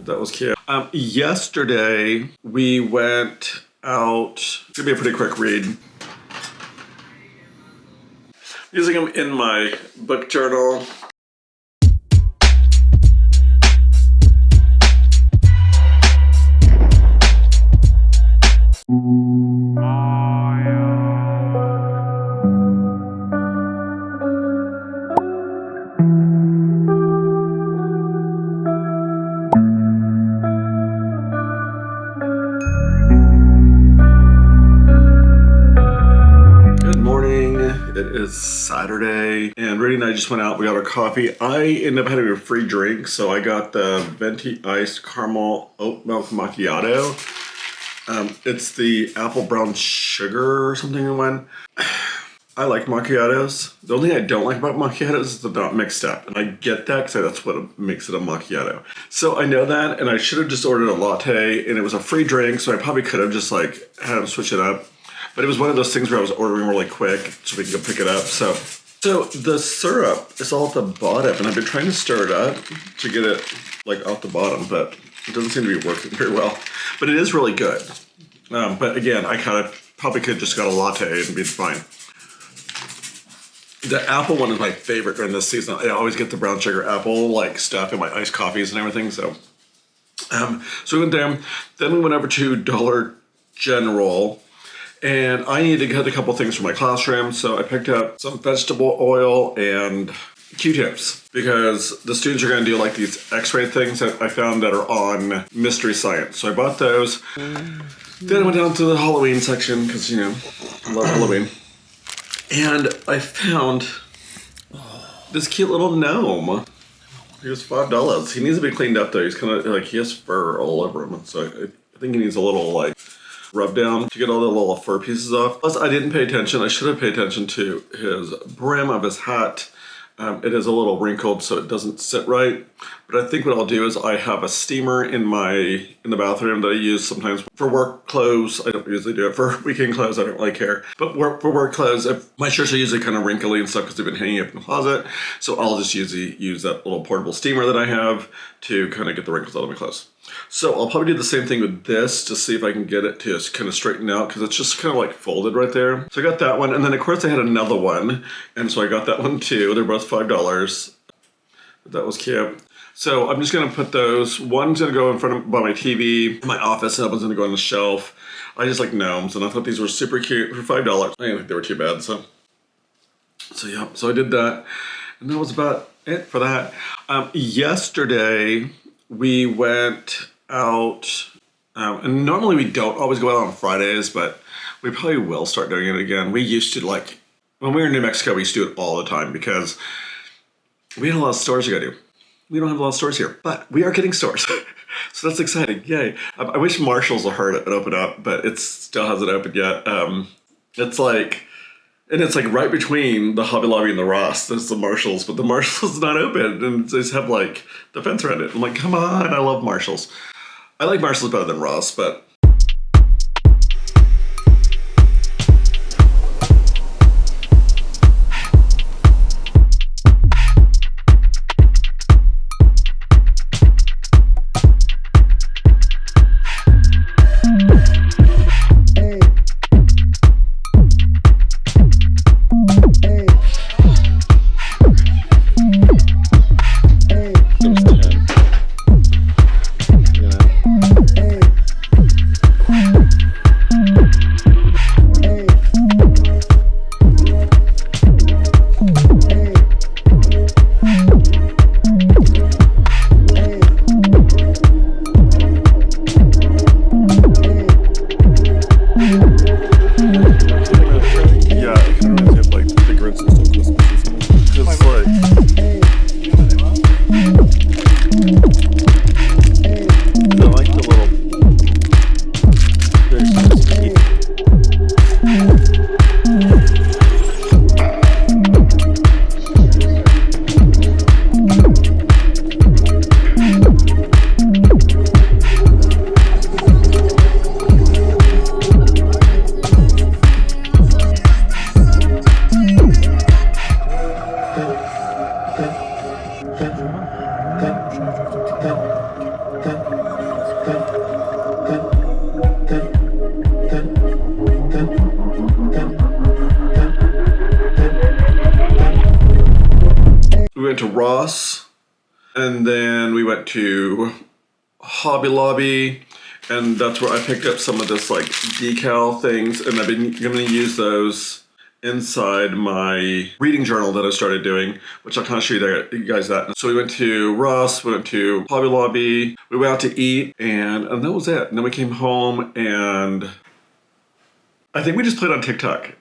That was cute. Yesterday we went out. It's gonna be a pretty quick read. Using them in my book journal. It is Saturday, and Rudy and I just went out. We got our coffee. I ended up having a free drink, so I got the Venti Iced Caramel Oat Milk Macchiato. It's the apple brown sugar or something in one. I like macchiatos. The only thing I don't like about macchiatos is they're not mixed up, and I get that because that's what makes it a macchiato. So I know that, and I should have just ordered a latte, and it was a free drink, so I probably could have just like had them switch it up. But it was one of those things where I was ordering really quick so we could go pick it up. So the syrup is all at the bottom, and I've been trying to stir it up to get it like off the bottom, but it doesn't seem to be working very well. But it is really good. But again, I kind of probably could have just got a latte and been fine. The apple one is my favorite during this season. I always get the brown sugar apple like stuff in my iced coffees and everything. So we went there. Then we went over to Dollar General. And I needed to get a couple things for my classroom, so I picked up some vegetable oil and Q-tips because the students are going to do like these x-ray things that I found that are on Mystery Science. So I bought those. Then I went down to the Halloween section because, you know, I love Halloween. And I found this cute little gnome. He was $5. He needs to be cleaned up though. He's kind of like, he has fur all over him. So I think he needs a little like rub down to get all the little fur pieces off. Plus, I didn't pay attention. I should have paid attention to his brim of his hat. It is a little wrinkled, so it doesn't sit right. But I think what I'll do is I have a steamer in the bathroom that I use sometimes for work clothes. I don't usually do it for weekend clothes. I don't really care. But for work clothes, my shirts are usually kind of wrinkly and stuff because they've been hanging up in the closet. So I'll just usually use that little portable steamer that I have to kind of get the wrinkles out of my clothes. So I'll probably do the same thing with this to see if I can get it to kind of straighten out because it's just kind of like folded right there. So I got that one, and then of course I had another one, and so I got that one too. They're both $5. That was cute. So I'm just gonna put those. One's gonna go in front of by my TV in my office, and that one's gonna go on the shelf. I just like gnomes, and I thought these were super cute for $5. I didn't think they were too bad. So yeah, so I did that, and that was about it for that. Yesterday we went out, and normally we don't always go out on Fridays, but we probably will start doing it again. We used to, like, when we were in New Mexico, we used to do it all the time because we had a lot of stores to go to. We don't have a lot of stores here, but we are getting stores. So that's exciting, yay. I wish Marshall's will hurry it open up, but it still hasn't opened yet. It's like right between the Hobby Lobby and the Ross. There's the Marshalls, but the Marshalls is not open, and they just have like the fence around it. I'm like, come on, I love Marshalls. I like Marshalls better than Ross, but Ross, and then we went to Hobby Lobby, and that's where I picked up some of this like decal things, and I've been going to use those inside my reading journal that I started doing, which I'll kind of show you guys that. So we went to Ross, we went to Hobby Lobby, we went out to eat, and that was it. And then we came home, and I think we just played on TikTok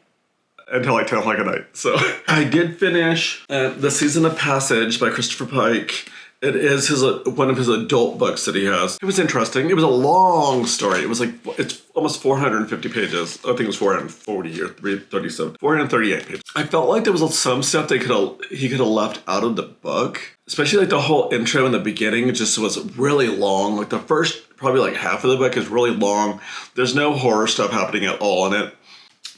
until like 10 o'clock at night. So I did finish The Season of Passage by Christopher Pike. It is one of his adult books that he has. It was interesting. It was a long story. It was like, it's almost 450 pages. I think it was 440 or 337, 438 pages. I felt like there was some stuff that he could have left out of the book, especially like the whole intro in the beginning just was really long. Like the first, probably like half of the book is really long. There's no horror stuff happening at all in it.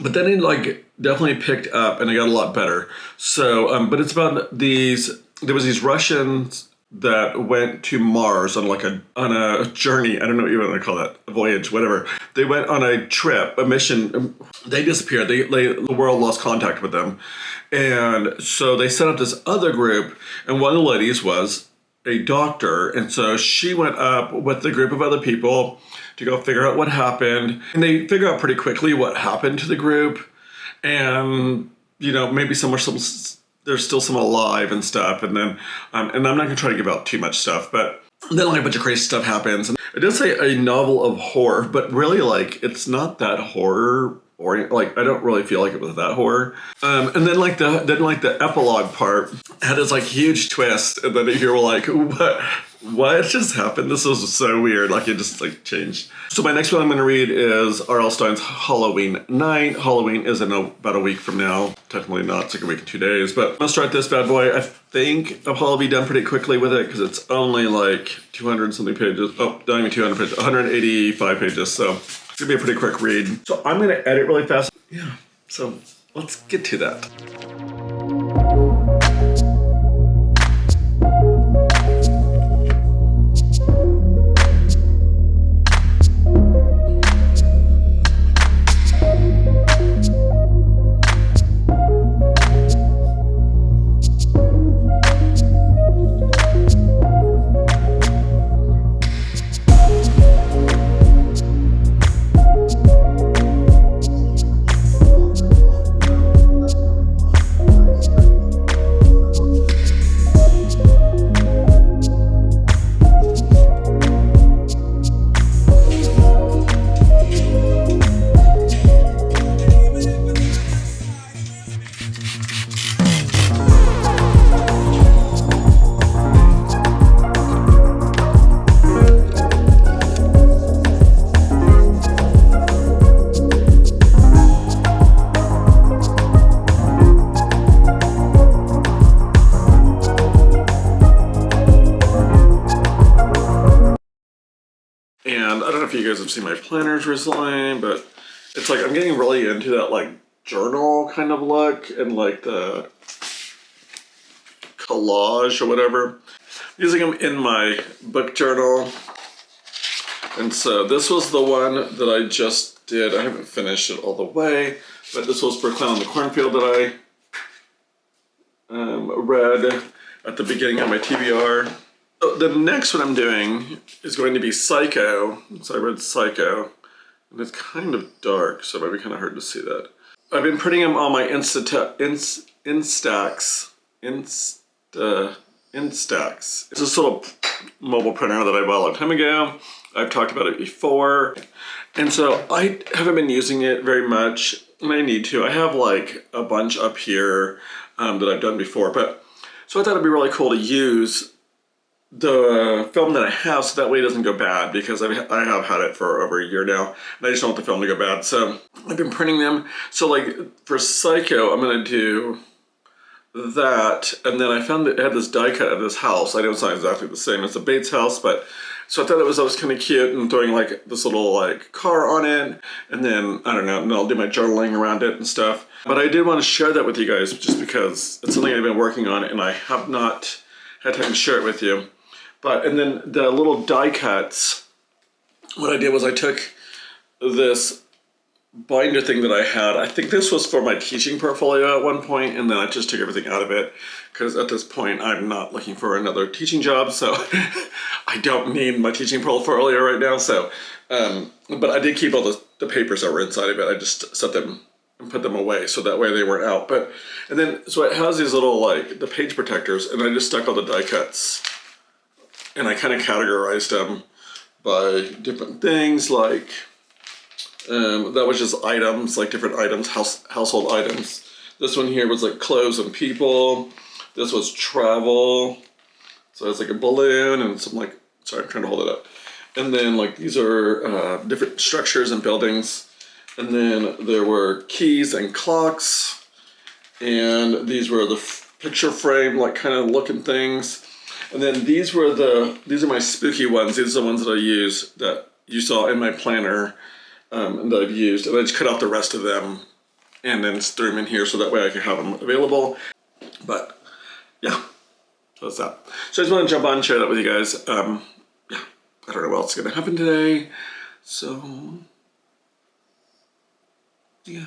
But then it like definitely picked up and it got a lot better. So, but it's about there was these Russians that went to Mars on a journey. I don't know what you want to call that, a voyage, whatever. They went on a trip, a mission. They disappeared. The world lost contact with them, and so they set up this other group. And one of the ladies was a doctor, and so she went up with a group of other people to go figure out what happened. And they figure out pretty quickly what happened to the group, and maybe there's still some alive and stuff, and then, and I'm not gonna try to give out too much stuff, but then like a bunch of crazy stuff happens. And it does say a novel of horror, but really like it's not that horror, or like I don't really feel like it was that horror. And then like the epilogue part had this like huge twist, and then you're like, what just happened? This was so weird. Like it just like changed. So my next one I'm going to read is R.L. Stine's Halloween Night. Halloween is in about a week from now. Technically not, it's like a week and 2 days. But I'm going to start this bad boy. I think I'll probably be done pretty quickly with it because it's only like 200 something pages. Oh, not even 200 pages, 185 pages. So it's going to be a pretty quick read. So I'm going to edit really fast. Yeah, so let's get to that. And I don't know if you guys have seen my planners recently, but it's like I'm getting really into that like journal kind of look and like the collage or whatever. I'm using them in my book journal. And so this was the one that I just did. I haven't finished it all the way, but this was for Clown in the Cornfield that I read at the beginning of my TBR. So the next one I'm doing is going to be Psycho. So I read Psycho, and it's kind of dark, so it might be kind of hard to see that. I've been printing them on my Instax. It's this little mobile printer that I bought a long time ago. I've talked about it before. And so I haven't been using it very much, and I need to. I have like a bunch up here that I've done before, but so I thought it'd be really cool to use the film that I have so that way it doesn't go bad, because I have had it for over a year now and I just don't want the film to go bad. So I've been printing them. So like for Psycho, I'm gonna do that, and then I found that it had this die cut of this house. I know it's not exactly the same as the Bates house, but so I thought that was kind of cute, and throwing like this little like car on it, and then I don't know, and I'll do my journaling around it and stuff. But I did want to share that with you guys just because it's something I've been working on and I have not had time to share it with you. But, and then the little die cuts, what I did was I took this binder thing that I had. I think this was for my teaching portfolio at one point, and then I just took everything out of it because at this point I'm not looking for another teaching job, so I don't need my teaching portfolio right now. So, but I did keep all the papers that were inside of it. I just set them and put them away so that way they weren't out. But and then so it has these little like the page protectors, and I just stuck all the die cuts, and I kind of categorized them by different things like. That was just items, like different items, household items. This one here was like clothes and people. This was travel. So it's like a balloon and some like, sorry, I'm trying to hold it up. And then like these are different structures and buildings. And then there were keys and clocks. And these were the picture frame, like kind of looking things. And then these are my spooky ones. These are the ones that I use that you saw in my planner. That I've used, and I just cut out the rest of them and then threw them in here so that way I can have them available. But yeah, so that's that. So I just want to jump on and share that with you guys. Yeah, I don't know what else is going to happen today. So yeah.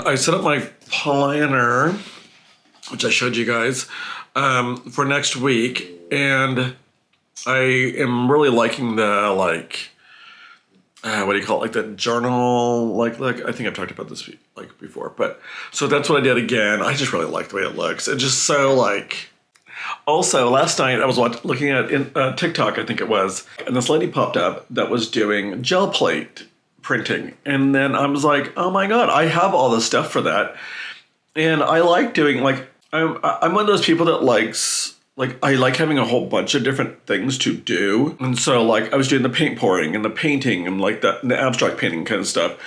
I set up my planner, which I showed you guys, for next week, and I am really liking the what do you call it? Like the journal, like I think I've talked about this like before, but so that's what I did again. I just really like the way it looks. It's just so like. Also, last night I was looking at TikTok, I think it was, and this lady popped up that was doing gel plate printing, and then I was like, oh my god, I have all this stuff for that, and I like doing like I'm one of those people that likes. Like, I like having a whole bunch of different things to do. And so, like, I was doing the paint pouring and the painting and, like, the abstract painting kind of stuff.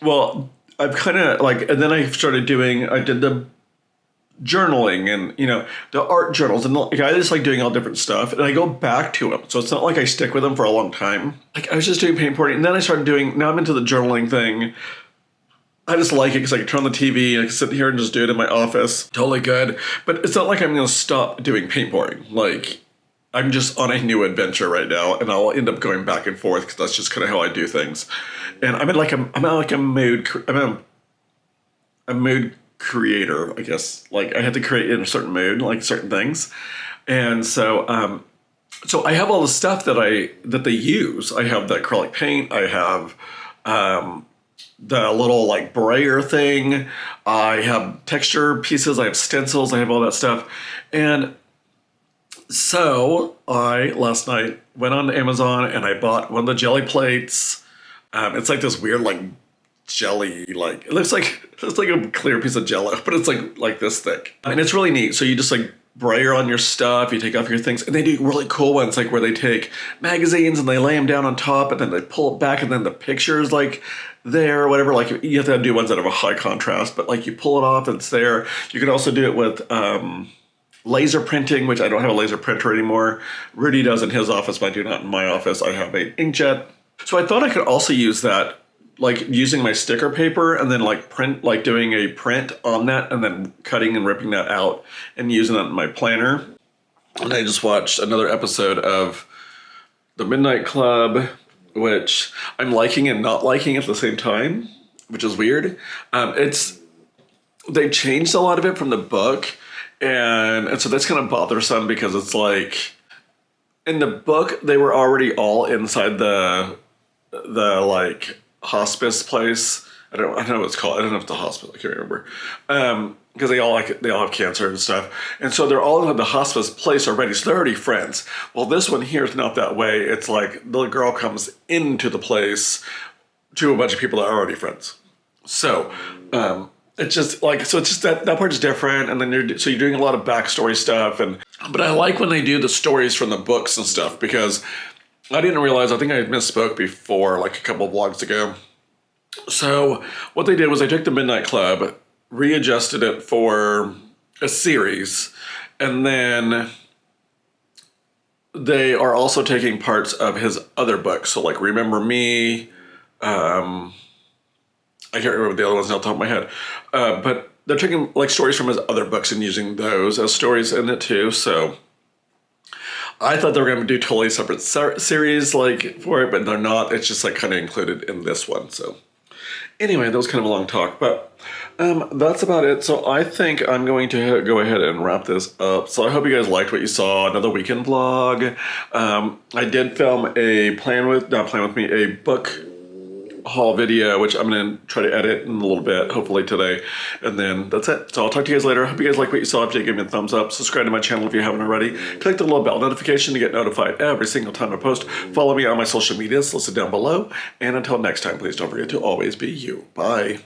Well, I've kind of, like, and then I started I did the journaling and, you know, the art journals. And, like, I just like doing all different stuff. And I go back to them. So it's not like I stick with them for a long time. Like, I was just doing paint pouring. And then I started now I'm into the journaling thing. I just like it because I can turn on the TV and I can sit here and just do it in my office. Totally good. But it's not like I'm going to stop doing paint pouring. Like, I'm just on a new adventure right now, and I'll end up going back and forth because that's just kind of how I do things. And I'm in a mood. I'm in a a mood creator, I guess. Like I had to create in a certain mood, like certain things. And so I have all the stuff that they use. I have the acrylic paint. I have the little like brayer thing. I have texture pieces. I have stencils. I have all that stuff. And so I last night went on Amazon and I bought one of the jelly plates. It's like this weird like jelly, like it looks like a clear piece of Jello, but it's like this thick. And it's really neat. So you just like brayer on your stuff, you take off your things, and they do really cool ones like where they take magazines and they lay them down on top and then they pull it back and then the picture's like there or whatever. Like you have to do ones that have a high contrast, but like you pull it off and it's there. You can also do it with laser printing, which I don't have a laser printer anymore. Rudy does in his office, but I do not in my office. I have an inkjet. So I thought I could also use that, like using my sticker paper and then like doing a print on that and then cutting and ripping that out and using that in my planner. And I just watched another episode of The Midnight Club, which I'm liking and not liking at the same time, which is weird. They changed a lot of it from the book, and so that's kind of bothersome because it's like in the book they were already all inside the like hospice place. I don't know what it's called. I don't know if it's the hospice. I can't remember. Because they all have cancer and stuff, and so they're all in the hospice place already. So they're already friends. Well, this one here is not that way. It's like the girl comes into the place to a bunch of people that are already friends. So it's just like that part is different, and then you're doing a lot of backstory stuff, but I like when they do the stories from the books and stuff because I didn't realize. I think I misspoke before, like a couple of vlogs ago. So what they did was they took the Midnight Club, readjusted it for a series, and then they are also taking parts of his other books. So like Remember Me, I can't remember the other ones off the top of my head, but they're taking like stories from his other books and using those as stories in it too. So I thought they were going to do totally separate series like for it, but they're not. It's just like kind of included in this one. So anyway, that was kind of a long talk, but that's about it. So I think I'm going to go ahead and wrap this up. So I hope you guys liked what you saw. Another weekend vlog. I did film a book haul video, which I'm going to try to edit in a little bit, hopefully today. And then that's it. So I'll talk to you guys later. Hope you guys like what you saw. If you did, give me a thumbs up. Subscribe to my channel if you haven't already. Click the little bell notification to get notified every single time I post. Follow me on my social medias listed down below. And until next time, please don't forget to always be you. Bye.